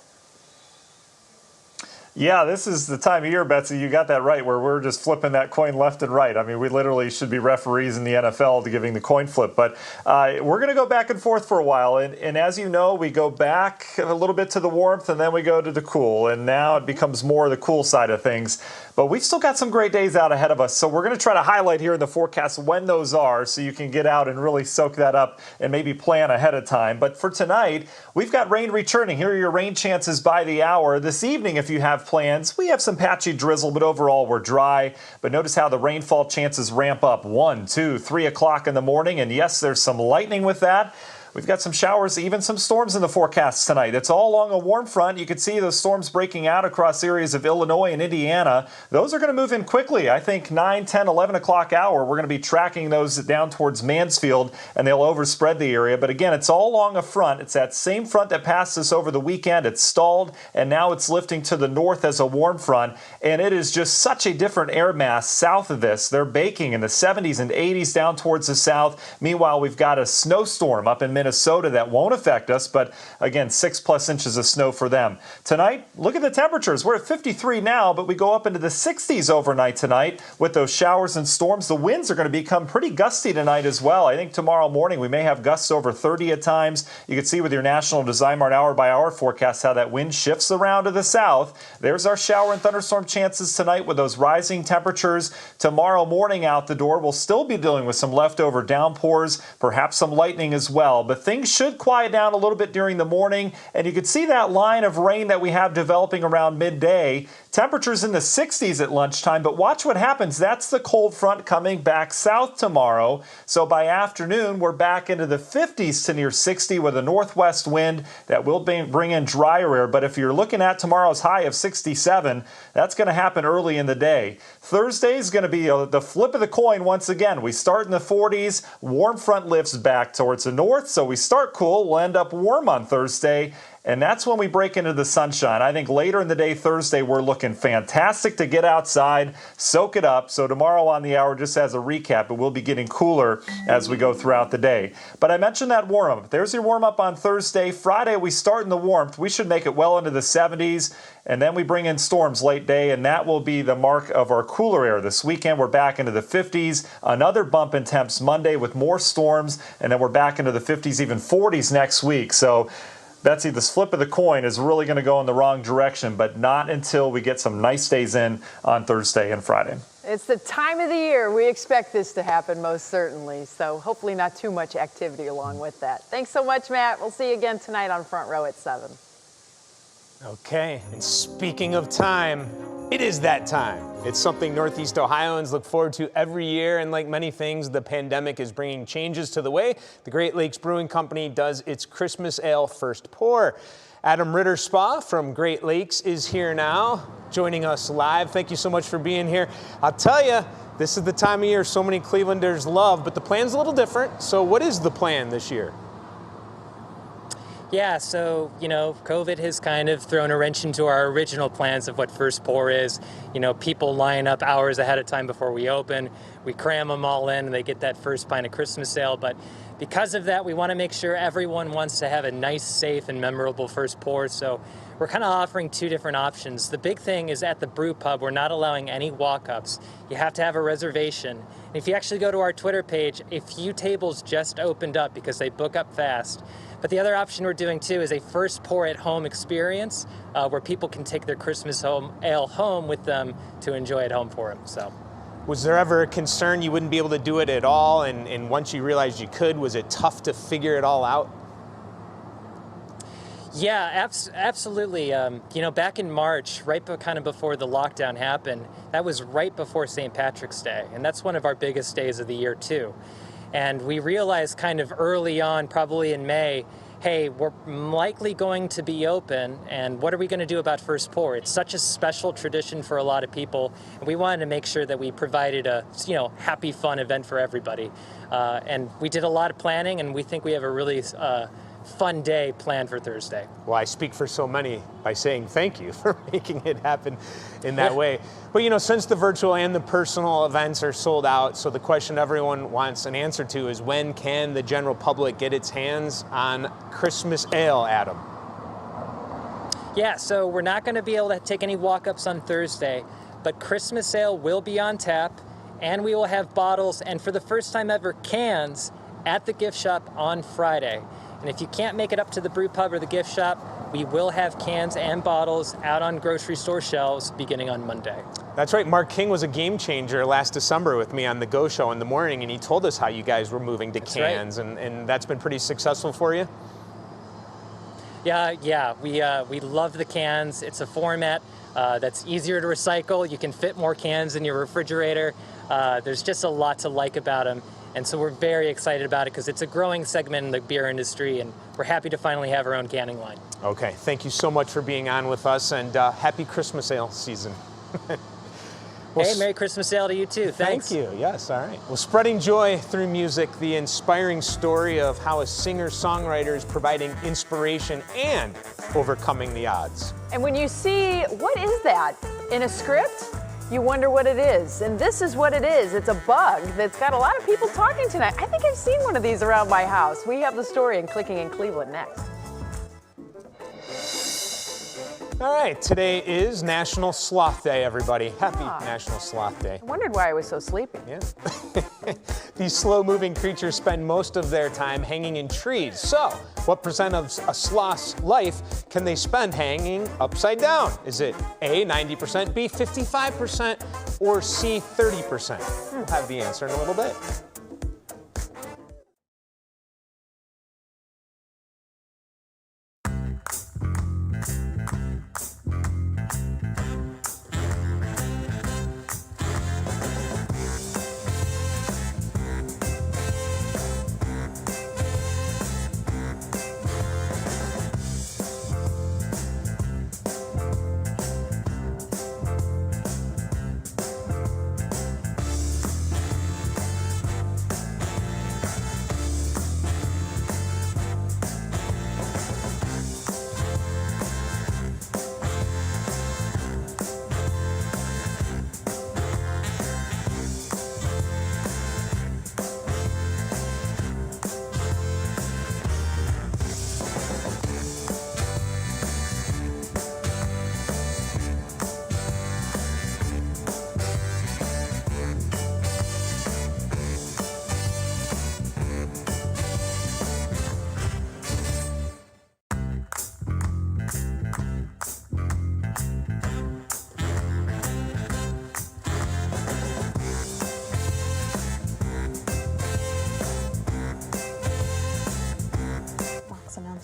Yeah, this is the time of year, Betsy, you got that right, where we're just flipping that coin left and right. I mean, we literally should be referees in the NFL to giving the coin flip. But we're going to go back and forth for a while. And as you know, we go back a little bit to the warmth, and then we go to the cool. And now it becomes more the cool side of things. But we've still got some great days out ahead of us. So we're going to try to highlight here in the forecast when those are so you can get out and really soak that up and maybe plan ahead of time. But for tonight, we've got rain returning. Here are your rain chances by the hour. This evening, if you have plans, we have some patchy drizzle, but overall we're dry. But notice how the rainfall chances ramp up 1, 2, 3 o'clock in the morning. And yes, there's some lightning with that. We've got some showers, even some storms in the forecast tonight. It's all along a warm front. You can see those storms breaking out across areas of Illinois and Indiana. Those are going to move in quickly. I think 9, 10, 11 o'clock hour, we're going to be tracking those down towards Mansfield, and they'll overspread the area. But again, it's all along a front. It's that same front that passed us over the weekend. It's stalled, and now it's lifting to the north as a warm front. And it is just such a different air mass south of this. They're baking in the 70s and 80s down towards the south. Meanwhile, we've got a snowstorm up in Minnesota that won't affect us, but again, 6+ inches of snow for them. Tonight, look at the temperatures. We're at 53 now, but we go up into the 60s overnight tonight with those showers and storms. The winds are going to become pretty gusty tonight as well. I think tomorrow morning we may have gusts over 30 at times. You can see with your National Design Mart hour-by-hour forecast how that wind shifts around to the south. There's our shower and thunderstorm chances tonight with those rising temperatures. Tomorrow morning out the door, we'll still be dealing with some leftover downpours, perhaps some lightning as well, but things should quiet down a little bit during the morning, and you can see that line of rain that we have developing around midday. Temperatures in the 60s at lunchtime, but watch what happens. That's the cold front coming back south tomorrow. So by afternoon, we're back into the 50s to near 60 with a northwest wind that will bring in drier air. But if you're looking at tomorrow's high of 67, that's going to happen early in the day. Thursday is going to be the flip of the coin once again. We start in the 40s, warm front lifts back towards the north, so we start cool. We'll end up warm on Thursday. And that's when we break into the sunshine. I think later in the day, Thursday, we're looking fantastic to get outside, soak it up. So tomorrow on the hour, just as a recap, it will be getting cooler as we go throughout the day. But I mentioned that warm-up. There's your warm-up on Thursday. Friday, we start in the warmth. We should make it well into the 70s. And then we bring in storms late day, and that will be the mark of our cooler air. This weekend, we're back into the 50s. Another bump in temps Monday with more storms, and then we're back into the 50s, even 40s next week. So Betsy, this flip of the coin is really going to go in the wrong direction, but not until we get some nice days in on Thursday and Friday. It's the time of the year. We expect this to happen most certainly. So hopefully not too much activity along with that. Thanks so much, Matt. We'll see you again tonight on Front Row at 7. Okay, and speaking of time, it is that time. It's something Northeast Ohioans look forward to every year, and like many things, the pandemic is bringing changes to the way the Great Lakes Brewing Company does its Christmas Ale First Pour. Adam Ritter-Spa from Great Lakes is here now, joining us live. Thank you so much for being here. I'll tell you, this is the time of year so many Clevelanders love, but the plan's a little different. So what is the plan this year? Yeah, so, COVID has kind of thrown a wrench into our original plans of what First Pour is. People line up hours ahead of time before we open. We cram them all in and they get that first pint of Christmas ale. But because of that, we want to make sure everyone wants to have a nice, safe, and memorable First Pour. So we're kind of offering two different options. The big thing is at the brew pub, we're not allowing any walk-ups. You have to have a reservation. And if you actually go to our Twitter page, a few tables just opened up because they book up fast. But the other option we're doing too is a First Pour at home experience where people can take their Christmas ale home with them to enjoy at home for them. So, was there ever a concern you wouldn't be able to do it at all? And once you realized you could, was it tough to figure it all out? Yeah, absolutely. Back in March, right kind of before the lockdown happened, that was right before St. Patrick's Day. And that's one of our biggest days of the year too. And we realized kind of early on, probably in May, hey, we're likely going to be open, and what are we going to do about First Pour? It's such a special tradition for a lot of people, and we wanted to make sure that we provided a happy, fun event for everybody. And we did a lot of planning, and we think we have a really fun day planned for Thursday. Well, I speak for so many by saying thank you for making it happen in that way. But since the virtual and the personal events are sold out, so the question everyone wants an answer to is, when can the general public get its hands on Christmas ale, Adam? Yeah, so we're not going to be able to take any walk-ups on Thursday, but Christmas ale will be on tap, and we will have bottles, and for the first time ever, cans at the gift shop on Friday. And if you can't make it up to the brew pub or the gift shop, we will have cans and bottles out on grocery store shelves beginning on Monday. That's right. Mark King was a game changer last December with me on the Go Show in the morning, and he told us how you guys were moving to cans, right. and that's been pretty successful for you? Yeah. We love the cans. It's a format that's easier to recycle. You can fit more cans in your refrigerator. There's just a lot to like about them. And so we're very excited about it because it's a growing segment in the beer industry, and we're happy to finally have our own canning line. Okay, thank you so much for being on with us, and happy Christmas ale season. Hey, Merry Christmas ale to you too. Thanks. Thank you. Yes, all right. Well, spreading joy through music, the inspiring story of how a singer-songwriter is providing inspiration and overcoming the odds. And when you see, what is that in a script? You wonder what it is, and this is what it is. It's a bug that's got a lot of people talking tonight. I think I've seen one of these around my house. We have the story in Clicking in Cleveland next. All right, today is National Sloth Day, everybody. Happy National Sloth Day. I wondered why I was so sleepy. Yeah. These slow-moving creatures spend most of their time hanging in trees. So, what percent of a sloth's life can they spend hanging upside down? Is it A, 90%, B, 55%, or C, 30%? We'll have the answer in a little bit.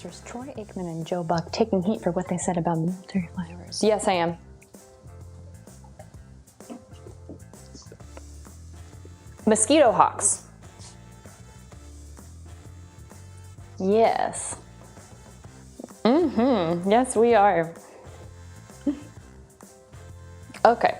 announcers Troy Aikman and Joe Buck taking heat for what they said about military flyovers? Yes, I am. Mosquito hawks. Yes. Yes, we are. Okay.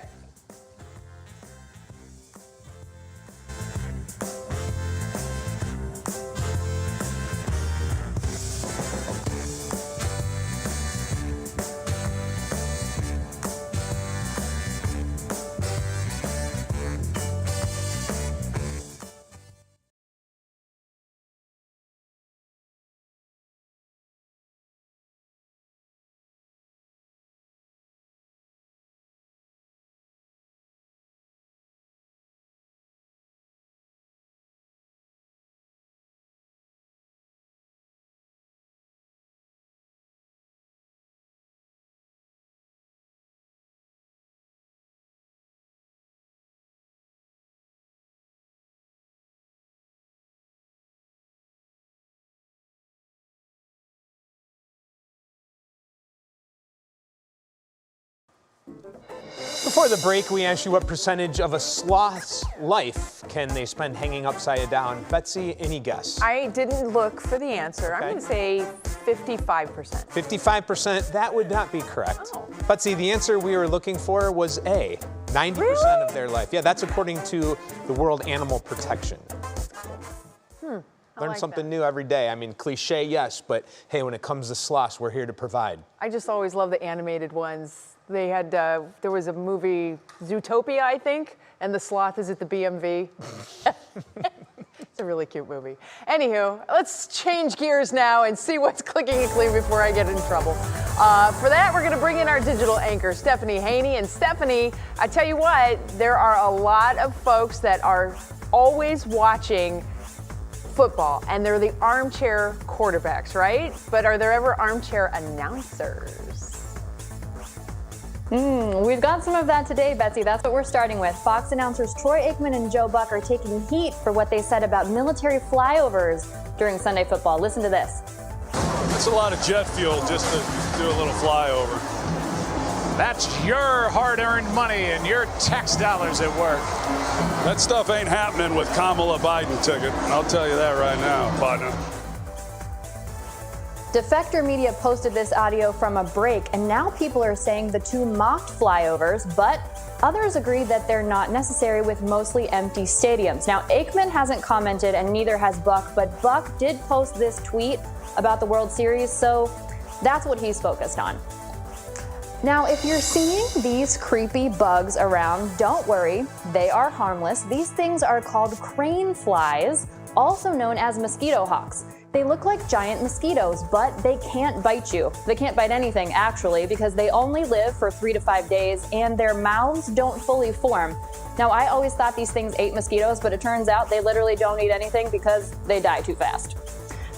Before the break, we asked you what percentage of a sloth's life can they spend hanging upside down. Betsy, any guess? I didn't look for the answer. I'm going to say 55%. 55%, that would not be correct. Betsy, the answer we were looking for was A, 90% of their life. Yeah, that's according to the World Animal Protection. Learn something new every day. I mean, cliche, yes, but hey, when it comes to sloths, we're here to provide. I just always love the animated ones. They had, there was a movie, Zootopia, I think, and the sloth is at the BMV. It's a really cute movie. Anywho, let's change gears now and see what's clicking and clean before I get in trouble. For that, we're going to bring in our digital anchor, Stephanie Haney. And Stephanie, I tell you what, there are a lot of folks that are always watching football, and they're the armchair quarterbacks, right? But are there ever armchair announcers? We've got some of that today, Betsy. That's what we're starting with. Fox announcers Troy Aikman and Joe Buck are taking heat for what they said about military flyovers during Sunday football. Listen to this. That's a lot of jet fuel just to do a little flyover. That's your hard-earned money and your tax dollars at work. That stuff ain't happening with Kamala Biden ticket. I'll tell you that right now, partner. Defector Media posted this audio from a break, and now people are saying the two mocked flyovers, but others agree that they're not necessary with mostly empty stadiums. Now, Aikman hasn't commented, and neither has Buck, but Buck did post this tweet about the World Series, so that's what he's focused on. Now, if you're seeing these creepy bugs around, don't worry, they are harmless. These things are called crane flies, also known as mosquito hawks. They look like giant mosquitoes, but they can't bite you. They can't bite anything, actually, because they only live for 3 to 5 days and their mouths don't fully form. Now, I always thought these things ate mosquitoes, but it turns out they literally don't eat anything because they die too fast.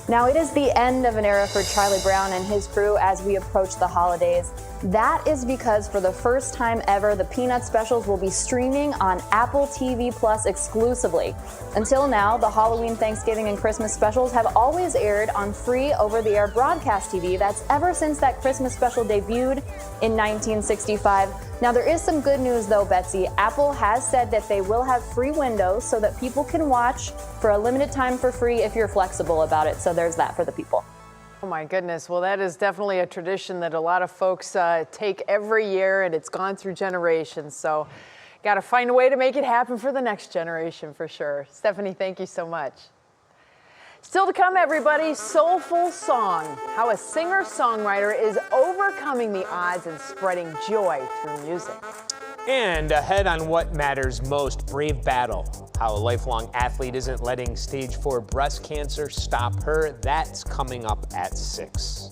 Now, it is the end of an era for Charlie Brown and his crew as we approach the holidays. That is because for the first time ever, the Peanut specials will be streaming on Apple TV Plus exclusively. Until now, the Halloween, Thanksgiving, and Christmas specials have always aired on free over-the-air broadcast TV. That's ever since that Christmas special debuted in 1965. Now, there is some good news, though, Betsy. Apple has said that they will have free windows so that people can watch for a limited time for free if you're flexible about it. So there's that for the people. Oh my goodness. Well, that is definitely a tradition that a lot of folks take every year, and it's gone through generations. So got to find a way to make it happen for the next generation for sure. Stephanie, thank you so much. Still to come, everybody, Soulful Song, how a singer-songwriter is overcoming the odds and spreading joy through music. And ahead on what matters most, Brave Battle, how a lifelong athlete isn't letting stage 4 breast cancer stop her. That's coming up at 6.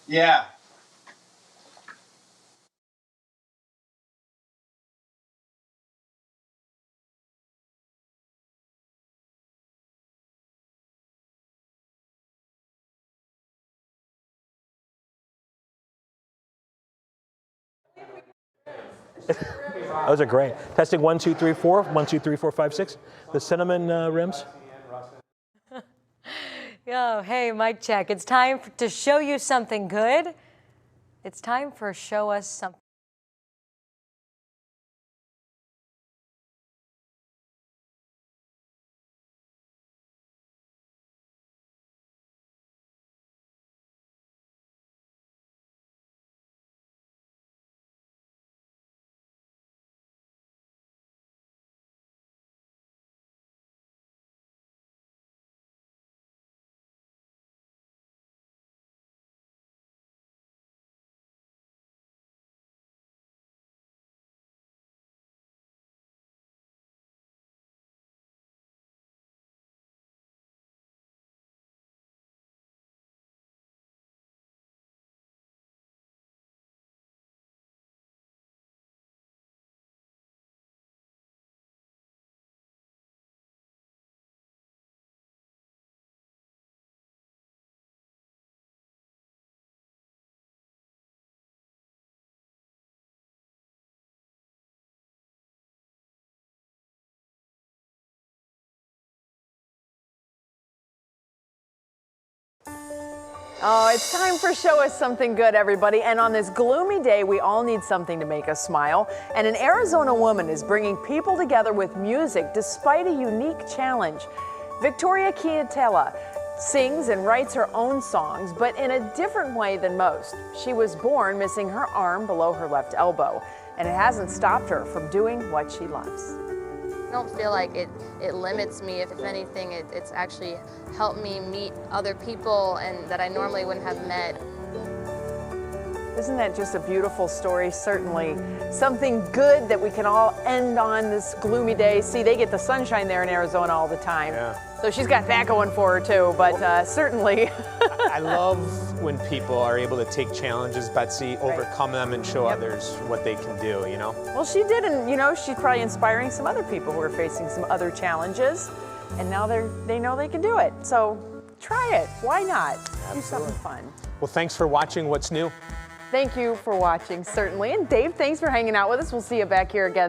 Yeah. Those are great. Testing 1, 2, 3, 4. 1, 2, 3, 4, 5, 6. The cinnamon rims. Yo, hey, mic check. It's time to show you something good. It's time for Show Us Something. Oh, it's time for Show Us Something Good, everybody. And on this gloomy day, we all need something to make us smile. And an Arizona woman is bringing people together with music despite a unique challenge. Victoria Kiatela sings and writes her own songs, but in a different way than most. She was born missing her arm below her left elbow, and it hasn't stopped her from doing what she loves. I don't feel like it limits me. If anything, it's actually helped me meet other people and that I normally wouldn't have met. Isn't that just a beautiful story? Certainly something good that we can all end on this gloomy day. See, they get the sunshine there in Arizona all the time. Yeah. So she's got that going for her too, but certainly. I love when people are able to take challenges, Betsy, overcome them and show others what they can do, you know? Well, she did, and you know, she's probably inspiring some other people who are facing some other challenges, and now they know they can do it. So try it. Why not? Do something fun. Well, thanks for watching What's New. Thank you for watching, certainly. And Dave, thanks for hanging out with us. We'll see you back here again